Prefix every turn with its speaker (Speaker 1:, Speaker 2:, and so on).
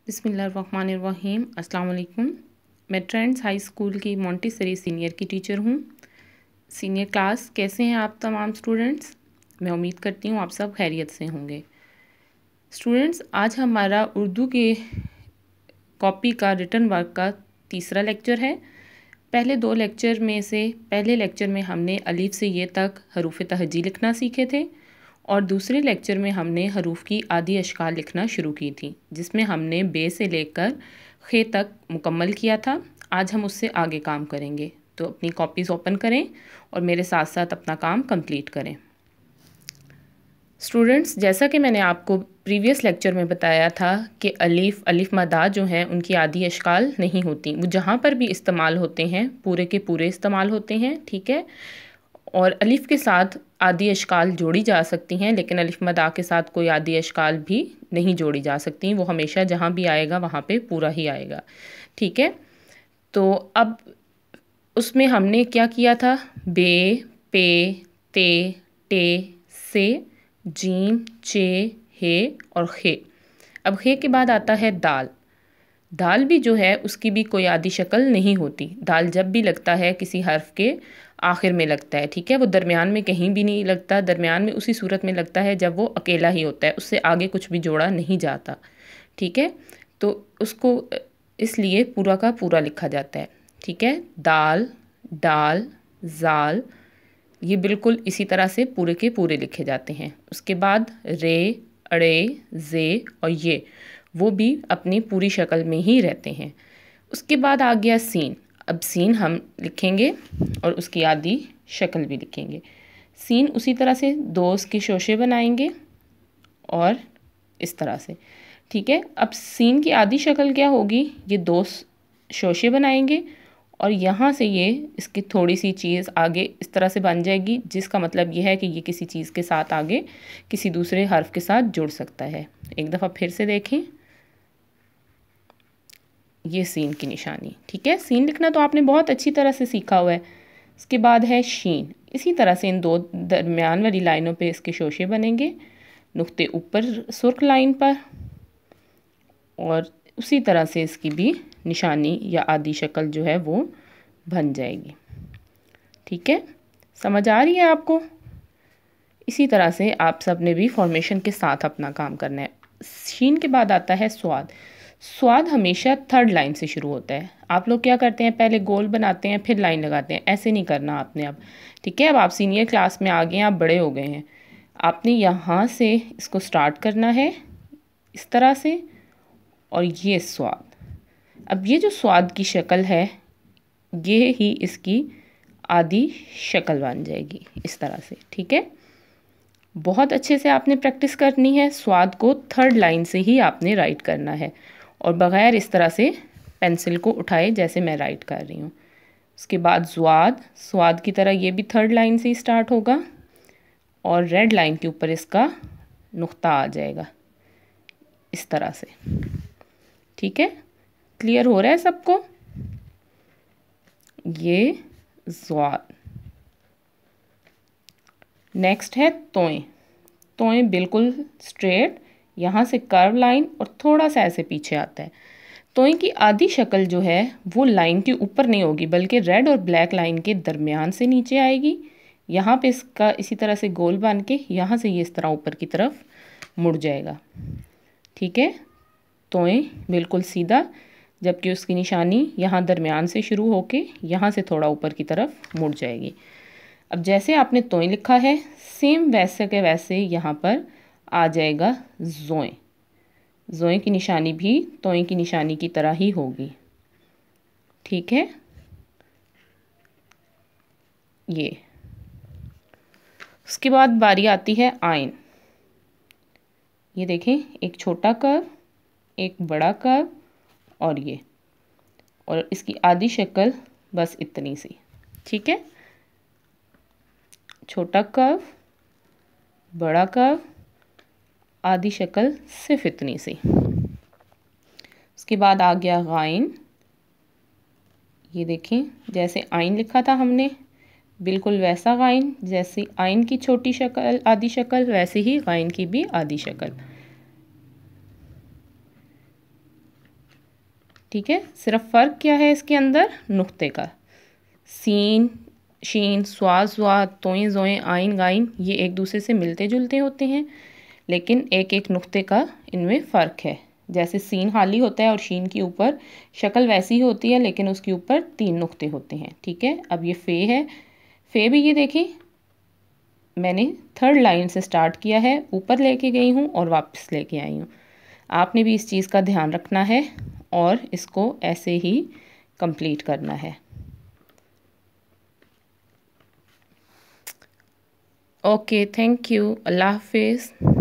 Speaker 1: बिस्मिल्लाहिर्रहमानिर्रहीम। अस्सलाम वालेकुम। मैं ट्रेंड्स हाई स्कूल की मॉन्टेसरी सीनियर की टीचर हूँ। सीनियर क्लास, कैसे हैं आप तमाम स्टूडेंट्स? मैं उम्मीद करती हूँ आप सब खैरियत से होंगे। स्टूडेंट्स, आज हमारा उर्दू के कॉपी का रिटन वर्क का तीसरा लेक्चर है। पहले दो लेक्चर में से पहले लेक्चर में हमने अलीफ से ये तक हरूफ तहजी लिखना सीखे थे और दूसरे लेक्चर में हमने हरूफ की आदि अशकाल लिखना शुरू की थी, जिसमें हमने बे से लेकर खे तक मुकम्मल किया था। आज हम उससे आगे काम करेंगे, तो अपनी कॉपीज़ ओपन करें और मेरे साथ साथ अपना काम कंप्लीट करें। स्टूडेंट्स, जैसा कि मैंने आपको प्रीवियस लेक्चर में बताया था कि अलिफ मदा जो हैं उनकी आदि अशकाल नहीं होती, वो जहाँ पर भी इस्तेमाल होते हैं पूरे के पूरे इस्तेमाल होते हैं, ठीक है। और अलिफ के साथ आदि अशकाल जोड़ी जा सकती हैं, लेकिन अलिफ मदा के साथ कोई आदि अशकाल भी नहीं जोड़ी जा सकती। वो हमेशा जहाँ भी आएगा वहाँ पे पूरा ही आएगा, ठीक है। तो अब उसमें हमने क्या किया था? बे, पे, ते, टे, से, जीम, चे, हे और खे। अब खे के बाद आता है दाल। दाल भी जो है उसकी भी कोई आदि शक्ल नहीं होती। दाल जब भी लगता है किसी हर्फ के आखिर में लगता है, ठीक है। वो दरमियान में कहीं भी नहीं लगता, दरमियान में उसी सूरत में लगता है जब वो अकेला ही होता है, उससे आगे कुछ भी जोड़ा नहीं जाता, ठीक है। तो उसको इसलिए पूरा का पूरा लिखा जाता है, ठीक है। दाल, डाल, जाल, ये बिल्कुल इसी तरह से पूरे के पूरे लिखे जाते हैं। उसके बाद रे, अड़े, जे और ये, वो भी अपनी पूरी शक्ल में ही रहते हैं। उसके बाद आ गया सीन। अब सीन हम लिखेंगे और उसकी आदि शक्ल भी लिखेंगे। सीन उसी तरह से दो उसके शोशे बनाएंगे और इस तरह से, ठीक है। अब सीन की आदि शक्ल क्या होगी? ये दो शोशे बनाएंगे और यहाँ से ये इसकी थोड़ी सी चीज़ आगे इस तरह से बन जाएगी, जिसका मतलब ये है कि ये किसी चीज़ के साथ आगे किसी दूसरे हर्फ के साथ जुड़ सकता है। एक दफ़ा फिर से देखें, ये सीन की निशानी, ठीक है। सीन लिखना तो आपने बहुत अच्छी तरह से सीखा हुआ है। इसके बाद है शीन। इसी तरह से इन दो दरमियान वाली लाइनों पे इसके शोशे बनेंगे, नुक्ते ऊपर सुर्ख लाइन पर, और उसी तरह से इसकी भी निशानी या आदि शक्ल जो है वो बन जाएगी, ठीक है। समझ आ रही है आपको? इसी तरह से आप सब ने भी फॉर्मेशन के साथ अपना काम करना है। शीन के बाद आता है स्वाद। स्वाद हमेशा थर्ड लाइन से शुरू होता है। आप लोग क्या करते हैं, पहले गोल बनाते हैं फिर लाइन लगाते हैं, ऐसे नहीं करना आपने अब, ठीक है। अब आप सीनियर क्लास में आ गए हैं, आप बड़े हो गए हैं। आपने यहाँ से इसको स्टार्ट करना है इस तरह से, और ये स्वाद। अब ये जो स्वाद की शक्ल है, ये ही इसकी आदि शक्ल बन जाएगी इस तरह से, ठीक है। बहुत अच्छे से आपने प्रैक्टिस करनी है। स्वाद को थर्ड लाइन से ही आपने राइट करना है और बग़ैर इस तरह से पेंसिल को उठाए जैसे मैं राइट कर रही हूँ। उसके बाद स्वाद, स्वाद की तरह ये भी थर्ड लाइन से ही स्टार्ट होगा और रेड लाइन के ऊपर इसका नुक्ता आ जाएगा इस तरह से, ठीक है। क्लियर हो रहा है सबको? ये स्वाद। नेक्स्ट है तोएं। तोएं बिल्कुल स्ट्रेट, यहाँ से कर्व लाइन और थोड़ा सा ऐसे पीछे आता है। तोएं की आधी शक्ल जो है वो लाइन के ऊपर नहीं होगी, बल्कि रेड और ब्लैक लाइन के दरमियान से नीचे आएगी। यहाँ पे इसका इसी तरह से गोल बन के यहाँ से ये इस तरह ऊपर की तरफ मुड़ जाएगा, ठीक है। तोएं बिल्कुल सीधा, जबकि उसकी निशानी यहाँ दरमियान से शुरू होके यहाँ से थोड़ा ऊपर की तरफ मुड़ जाएगी। अब जैसे आपने तोएं लिखा है, सेम वैसे के वैसे यहाँ पर आ जाएगा जोएं। जोएं की निशानी भी तोएं की निशानी की तरह ही होगी, ठीक है। ये उसके बाद बारी आती है आइन। ये देखें, एक छोटा कर्व, एक बड़ा कर्व और ये, और इसकी आधी शक्ल बस इतनी सी, ठीक है। छोटा कर्व, बड़ा कर्व, आधी शक्ल सिर्फ इतनी सी। उसके बाद आ गया गाइन। ये देखें, जैसे आइन लिखा था हमने, बिल्कुल वैसा गाइन, जैसे आइन की छोटी शक्ल आधी शक्ल, वैसे ही गाइन की भी आधी शक्ल। ठीक है, सिर्फ फ़र्क क्या है इसके अंदर, नुक्ते का। सीन, शीन, स्वाद, स्वाद, तोएं, जोएं, आइन, गाइन, ये एक दूसरे से मिलते जुलते होते हैं, लेकिन एक एक नुक्ते का इनमें फ़र्क है। जैसे सीन खाली होता है और शीन के ऊपर शक्ल वैसी ही होती है, लेकिन उसके ऊपर 3 नुक्ते होते हैं। ठीक है, अब ये फ़े है। फ़े भी ये देखिए मैंने 3rd लाइन से स्टार्ट किया है, ऊपर लेके गई हूँ और वापस लेके आई हूँ। आपने भी इस चीज़ का ध्यान रखना है और इसको ऐसे ही कंप्लीट करना है। ओके, थैंक यू, अल्लाह हाफिज़।